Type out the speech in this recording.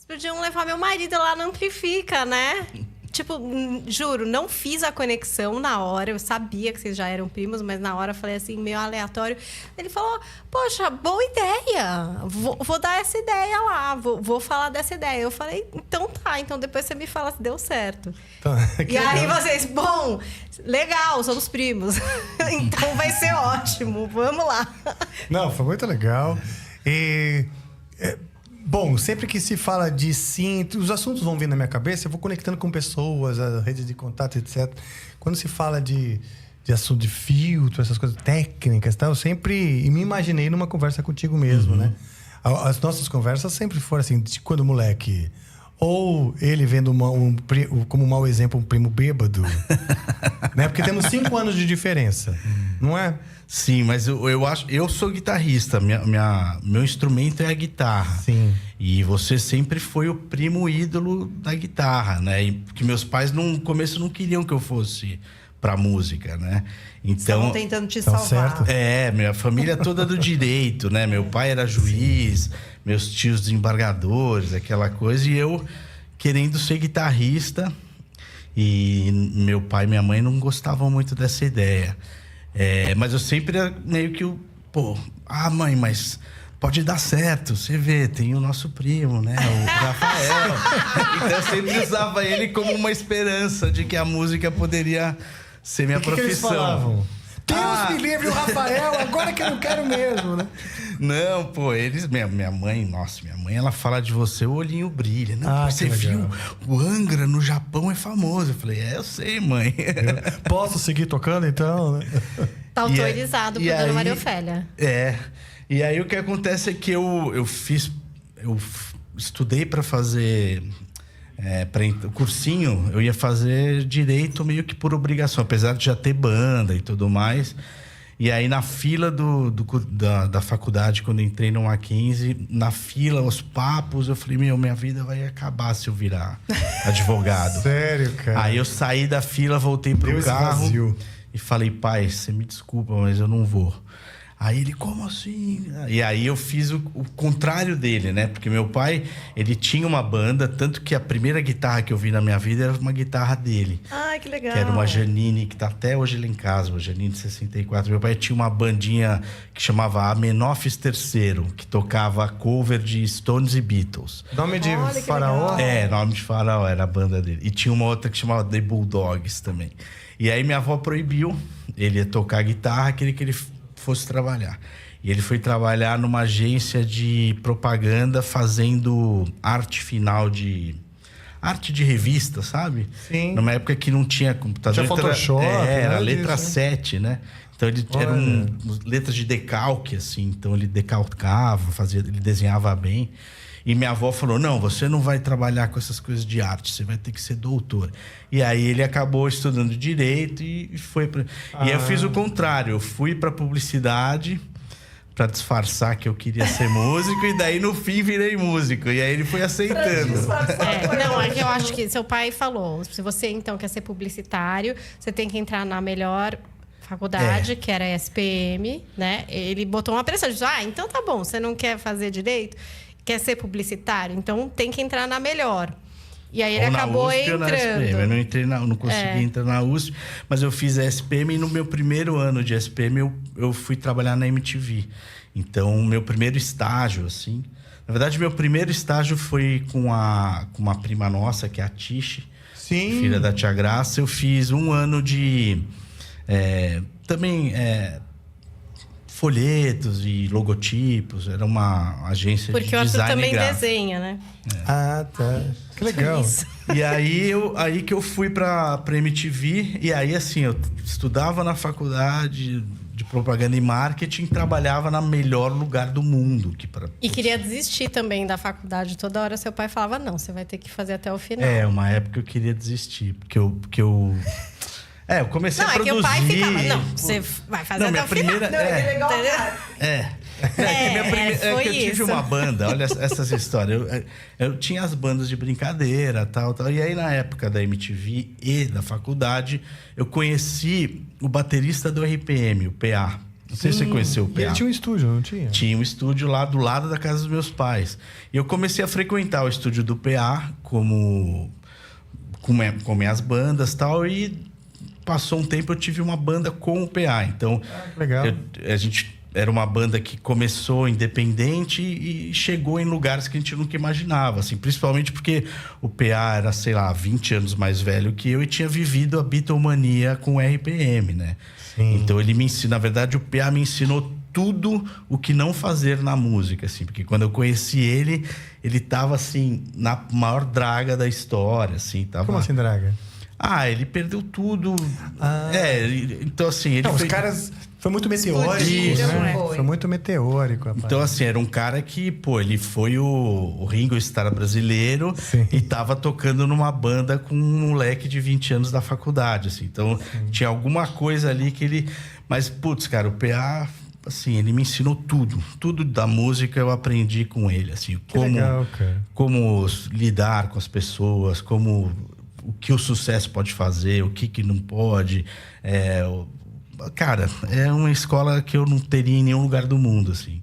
Vocês podiam levar meu marido lá no Amplifica, né? Tipo, juro, não fiz a conexão na hora. Eu sabia que vocês já eram primos, mas na hora eu falei assim, meio aleatório. Ele falou, poxa, boa ideia. Vou dar essa ideia lá. Vou falar dessa ideia. Eu falei, então tá. Então depois você me fala se deu certo. Tá, e aí vocês, bom, legal, somos primos. Então vai ser ótimo. Vamos lá. Não, foi muito legal. Bom, sempre que se fala de synth, os assuntos vão vir na minha cabeça, eu vou conectando com pessoas, a rede de contato, etc. Quando se fala de assunto de filtro, essas coisas técnicas, tá? Eu sempre me imaginei numa conversa contigo mesmo, né? As nossas conversas sempre foram assim, de quando moleque... Ou ele vendo como mau exemplo um primo bêbado, né? Porque temos 5 anos de diferença, não é? Sim, mas eu sou guitarrista, meu instrumento é a guitarra. Sim. E você sempre foi o primo ídolo da guitarra, né? E porque meus pais no começo não queriam que eu fosse pra música, né? Então, estão tentando te salvar. Certo. minha família toda do direito, né? Meu pai era juiz, meus tios desembargadores, aquela coisa, e eu querendo ser guitarrista. E meu pai e minha mãe não gostavam muito dessa ideia. Mas eu sempre meio que mãe, mas pode dar certo, você vê, tem o nosso primo, né, o Rafael. Então eu sempre usava ele como uma esperança de que a música poderia ser minha profissão. Que eles falavam? Deus me livre, o Rafael, agora que eu não quero mesmo, né? Não, minha mãe, ela fala de você, o olhinho brilha. Não, você viu, o Angra no Japão é famoso. Eu falei, eu sei, mãe. Posso seguir tocando, então, né? Tá autorizado por Dona Maria Ofélia. E aí o que acontece é que eu estudei para fazer o cursinho, eu ia fazer direito meio que por obrigação, apesar de já ter banda e tudo mais. E aí na fila da faculdade, quando eu entrei no Mackenzie, na fila, os papos, eu falei, minha vida vai acabar se eu virar advogado. Sério, cara? Aí eu saí da fila, voltei pro carro e falei, pai, você me desculpa, mas eu não vou. Aí ele, como assim? E aí eu fiz o contrário dele, né? Porque meu pai, ele tinha uma banda, tanto que a primeira guitarra que eu vi na minha vida era uma guitarra dele. Ai, que legal. Que era uma Janine, que tá até hoje lá em casa, uma Janine de 64. Meu pai tinha uma bandinha que chamava Amenófis III, que tocava cover de Stones e Beatles. Nome de faraó? Nome de faraó, era a banda dele. E tinha uma outra que chamava The Bulldogs também. E aí minha avó proibiu ele ia tocar guitarra, queria que ele fosse trabalhar. E ele foi trabalhar numa agência de propaganda fazendo arte final arte de revista, sabe? Sim. Numa época que não tinha computador. Tinha Photoshop. Era né, letra disso, 7, né? Então ele era letras de decalque, assim. Então ele decalcava, ele desenhava bem. E minha avó falou, não, você não vai trabalhar com essas coisas de arte, você vai ter que ser doutor. E aí ele acabou estudando direito e foi para... E eu fiz o contrário, eu fui para publicidade para disfarçar que eu queria ser músico e daí no fim virei músico. E aí ele foi aceitando. Não, é que eu acho que seu pai falou, se você então quer ser publicitário, você tem que entrar na melhor faculdade, que era a SPM, né? Ele botou uma pressão, disse, então tá bom, você não quer fazer direito, quer ser publicitário, então tem que entrar na melhor. E aí ele acabou entrando. Eu não consegui entrar na USP, mas eu fiz a SPM e no meu primeiro ano de SPM eu fui trabalhar na MTV. Então, o meu primeiro estágio, assim... Na verdade, meu primeiro estágio foi com uma prima nossa, que é a Tiche, filha da Tia Graça. Eu fiz 1 ano de... folhetos e logotipos. Era uma agência de design gráfico. Porque o Arthur também desenha, né? Ah, tá. Que legal. E aí que eu fui pra MTV. E aí, assim, eu estudava na faculdade de propaganda e marketing, trabalhava no melhor lugar do mundo. E queria desistir também da faculdade. Toda hora seu pai falava, não, você vai ter que fazer até o final. Uma época eu queria desistir. Porque eu comecei a produzir... Não, é que o pai ficava... Não, você vai fazer até o final. Que eu tive uma banda, olha essas histórias. Eu tinha as bandas de brincadeira, tal. E aí, na época da MTV e da faculdade, eu conheci o baterista do RPM, o PA. Não sei se você conheceu o E PA. ele tinha um estúdio, não tinha? Tinha um estúdio lá do lado da casa dos meus pais. E eu comecei a frequentar o estúdio do PA com minhas bandas e tal. E passou um tempo, eu tive uma banda com o PA. Então, Legal. a gente era uma banda que começou independente e chegou em lugares que a gente nunca imaginava, assim, principalmente porque o PA era, sei lá, 20 anos mais velho que eu e tinha vivido a Beatlemania com o RPM, né? Sim. Então ele me ensinou, na verdade, o PA me ensinou tudo o que não fazer na música, assim, porque quando eu conheci ele tava assim na maior draga da história, assim, tava. Como assim, Draga? Ele perdeu tudo. Então assim, ele Não, os foi... caras... Foi muito meteórico, Explodiram, né? foi. Foi muito meteórico, rapaz. Então, assim, era um cara que, pô, ele foi o Ringo Starr brasileiro. Sim. E tava tocando numa banda com um moleque de 20 anos da faculdade, assim. Então, tinha alguma coisa ali que ele... Mas, putz, cara, o PA, assim, ele me ensinou tudo. Tudo da música eu aprendi com ele, assim. Que legal, cara. Como lidar com as pessoas, como... O que o sucesso pode fazer, o que não pode. Cara, é uma escola que eu não teria em nenhum lugar do mundo, assim.